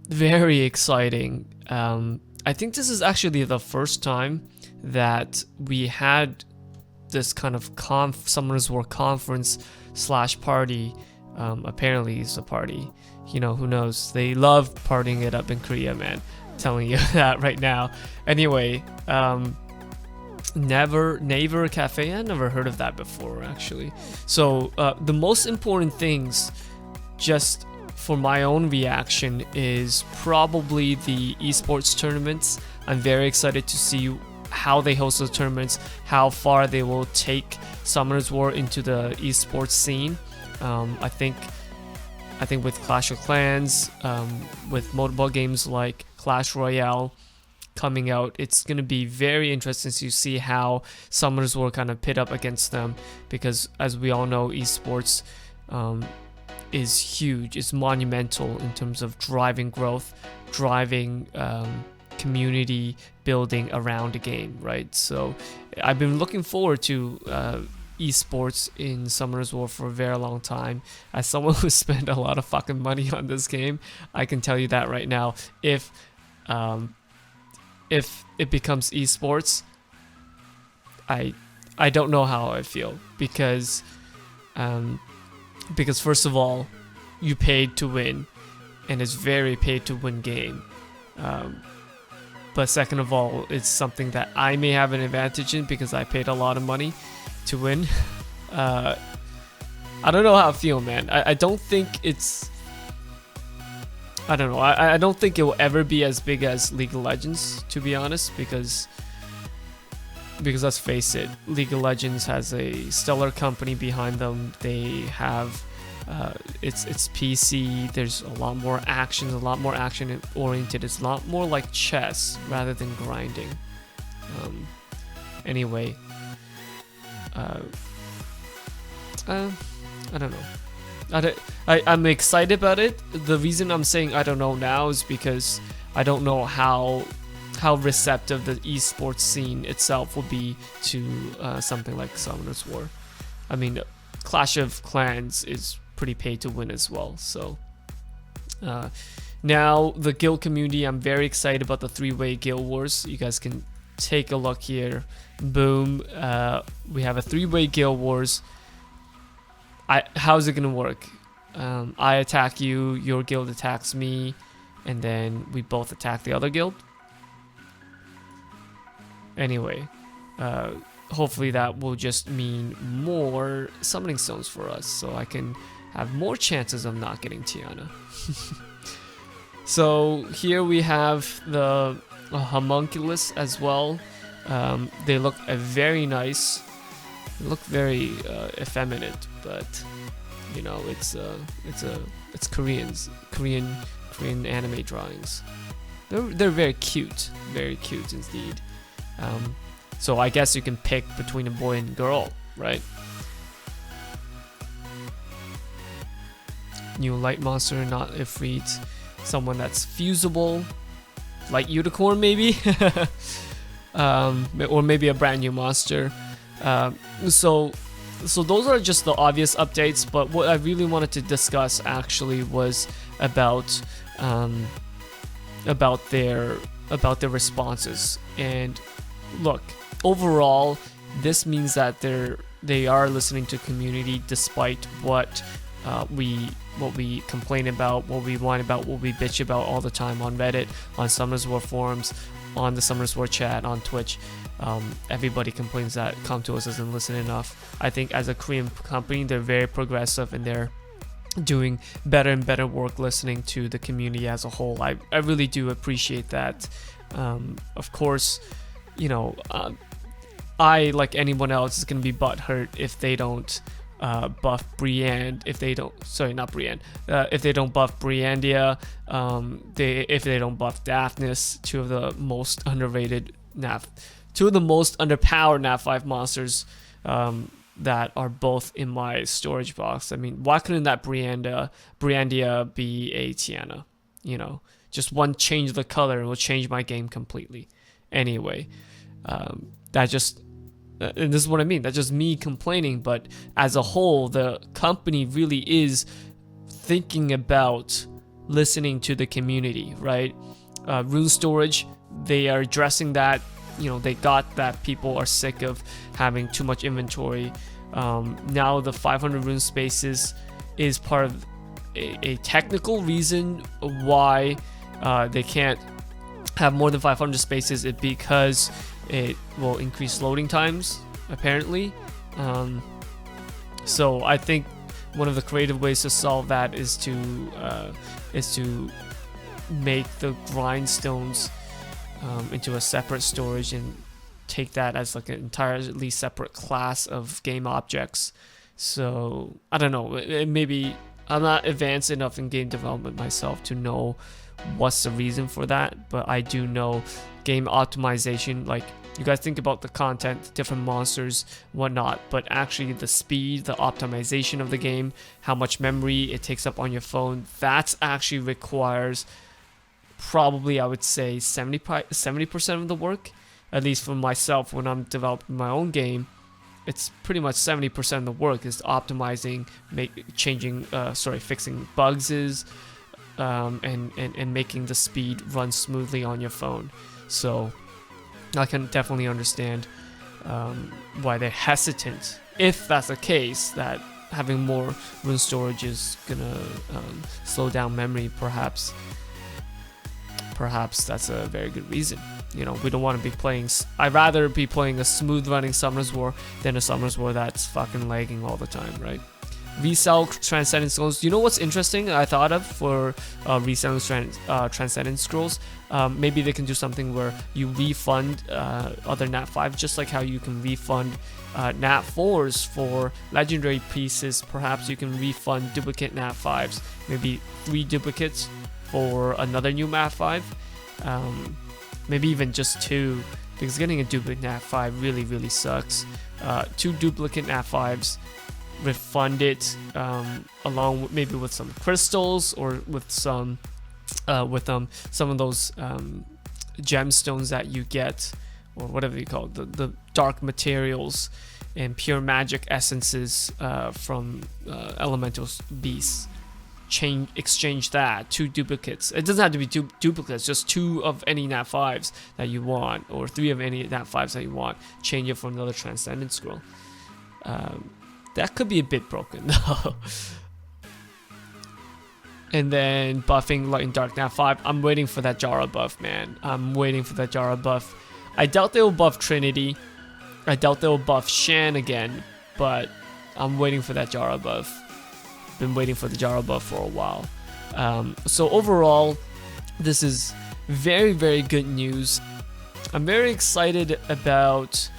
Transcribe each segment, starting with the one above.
very exciting. I think this is actually the first time that we had this kind of Summoners War conference slash party. Apparently it's a party. You know, who knows? They love partying it up in Korea, man. Telling you that right now. Anyway, Never Cafe. I never heard of that before, actually. So the most important things, just for my own reaction, is probably the esports tournaments. I'm very excited to see how they host those tournaments, how far they will take Summoners War into the esports scene. I think with Clash of Clans, with mobile games like Clash Royale coming out, it's going to be very interesting to see how Summoners War kind of pit up against them, because as we all know, esports is huge. It's monumental in terms of driving growth, driving community building around a game, right? So I've been looking forward to esports in Summoners War for a very long time. As someone who spent a lot of fucking money on this game, I can tell you that right now. If it becomes esports, I don't know how I feel, because first of all, you paid to win, and it's very paid to win game. But second of all, it's something that I may have an advantage in because I paid a lot of money to win. I don't know how I feel, man. I don't think it's... I don't know. I don't think it will ever be as big as League of Legends, to be honest, because let's face it, League of Legends has a stellar company behind them. They have it's PC. There's a lot more action, oriented. It's a lot more like chess rather than grinding. Anyway, I don't know. I'm excited about it. The reason I'm saying I don't know now is because I don't know how receptive the esports scene itself will be to something like Summoners War. I mean, Clash of Clans is pretty paid to win as well. So now the guild community, I'm very excited about the 3-way guild wars. You guys can take a look here. Boom. We have a 3-way guild wars. How's it gonna work? I attack you, your guild attacks me, and then we both attack the other guild. Anyway, hopefully that will just mean more summoning stones for us, so I can have more chances of not getting Tiana. So here we have the homunculus as well. They look very nice. They look very effeminate, but you know, it's Korean anime drawings. They're very cute indeed. So I guess you can pick between a boy and girl, right? New light monster, not Ifrit. Someone that's fusible, light unicorn maybe, or maybe a brand new monster. So those are just the obvious updates, but what I really wanted to discuss actually was about their responses. And look, overall, this means that they are listening to community, despite what we complain about, what we whine about, what we bitch about all the time on Reddit, on Summoners War forums, on the Summoners War chat, on Twitch. Everybody complains that Come To Us doesn't listen enough. I think as a Korean company, they're very progressive, and they're doing better and better work listening to the community as a whole. I really do appreciate that. Of course, you know, I, like anyone else, is going to be butthurt if they don't buff Brienne, if they don't buff Briandia, if they don't buff Daphnis, two of the most underpowered NAF 5 monsters that are both in my storage box. I mean, why couldn't that Briandia be a Tiana? You know, just one change the color and will change my game completely. Anyway, that just... and this is what I mean, that's just me complaining, but as a whole, the company really is thinking about listening to the community, right? Rune storage, they are addressing that. They got that people are sick of having too much inventory. Now the 500 rune spaces is part of a technical reason why they can't have more than 500 spaces, is because it will increase loading times, apparently. So I think one of the creative ways to solve that is to make the grindstones into a separate storage and take that as like an entirely separate class of game objects. So I don't know, maybe I'm not advanced enough in game development myself to know what's the reason for that, but I do know game optimization, like you guys think about the content, different monsters, whatnot, but actually the speed, the optimization of the game, how much memory it takes up on your phone, that's actually requires probably, I would say, 70% of the work. At least for myself, when I'm developing my own game, it's pretty much 70% of the work is optimizing, fixing bugs and making the speed run smoothly on your phone. So I can definitely understand why they're hesitant, if that's the case, that having more rune storage is gonna slow down memory. Perhaps that's a very good reason. We don't want to be playing. I'd rather be playing a smooth running Summoner's War than a Summoner's War that's fucking lagging all the time, right? Resell Transcendent Scrolls. You know what's interesting I thought of for reselling Transcendent Scrolls? Maybe they can do something where you refund other Nat 5, just like how you can refund Nat 4s for legendary pieces. Perhaps you can refund duplicate Nat 5s, maybe 3 duplicates for another new Nat 5. Maybe even just 2, because getting a duplicate Nat 5 really, really sucks. 2 duplicate Nat 5s, refund it along with, maybe with some crystals or with some of those gemstones that you get, or whatever you call it, the dark materials and pure magic essences from elemental beasts. Exchange that, 2 duplicates. It doesn't have to be 2 duplicates, just 2 of any Nat 5s that you want, or 3 of any Nat 5s that you want. Change it for another Transcendent Scroll. That could be a bit broken though. And then buffing Light and Dark Nat 5. I'm waiting for that Jara buff, man. I'm waiting for that Jara buff. I doubt they will buff Trinity. I doubt they will buff Shan again, but I'm waiting for that Jara buff. Been waiting for the Jara buff for a while. So overall, this is very, very good news. I'm very excited about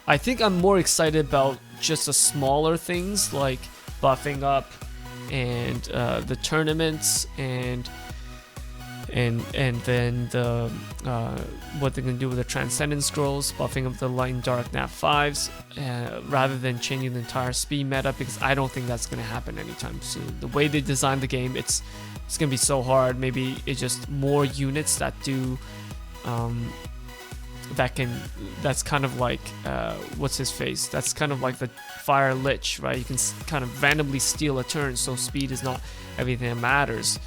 I think I'm more excited about just the smaller things like buffing up and the tournaments and then the what they're gonna do with the Transcendent Scrolls, buffing up the Light and Dark Nat 5s, rather than changing the entire speed meta, because I don't think that's gonna happen anytime soon. The way they designed the game, it's gonna be so hard. Maybe it's just more units that do that's kind of like what's his face? That's kind of like the Fire Lich, right? You can kind of randomly steal a turn, so speed is not everything that matters.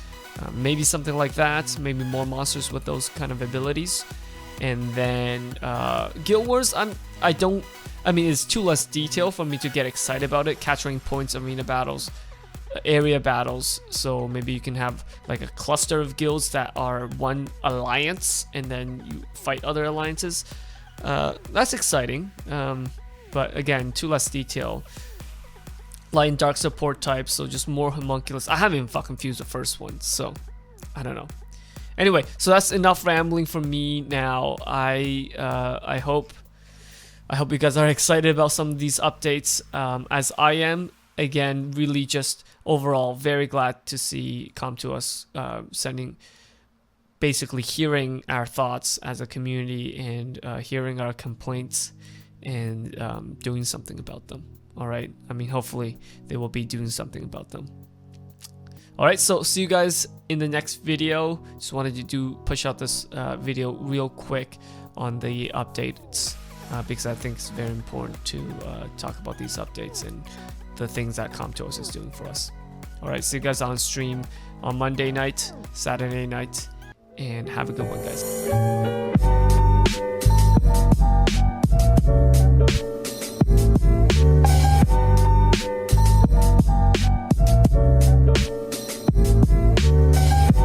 Maybe something like that. Maybe more monsters with those kind of abilities. And then Guild Wars, it's too less detail for me to get excited about it. Capturing points, arena battles, area battles. So maybe you can have like a cluster of guilds that are one alliance, and then you fight other alliances. That's exciting. But again, too less detail. Light and Dark support types, so just more homunculus. I haven't even fucking fused the first one, so I don't know. Anyway, so that's enough rambling from me now. I hope you guys are excited about some of these updates, as I am. Again, really just overall very glad to see come to us, basically hearing our thoughts as a community and hearing our complaints and doing something about them. All right. Hopefully they will be doing something about them. All right. So see you guys in the next video. Just wanted to push out this video real quick on the updates because I think it's very important to talk about these updates and the things that CompTOS is doing for us. All right, see you guys on stream on Monday night, Saturday night, and have a good one, guys.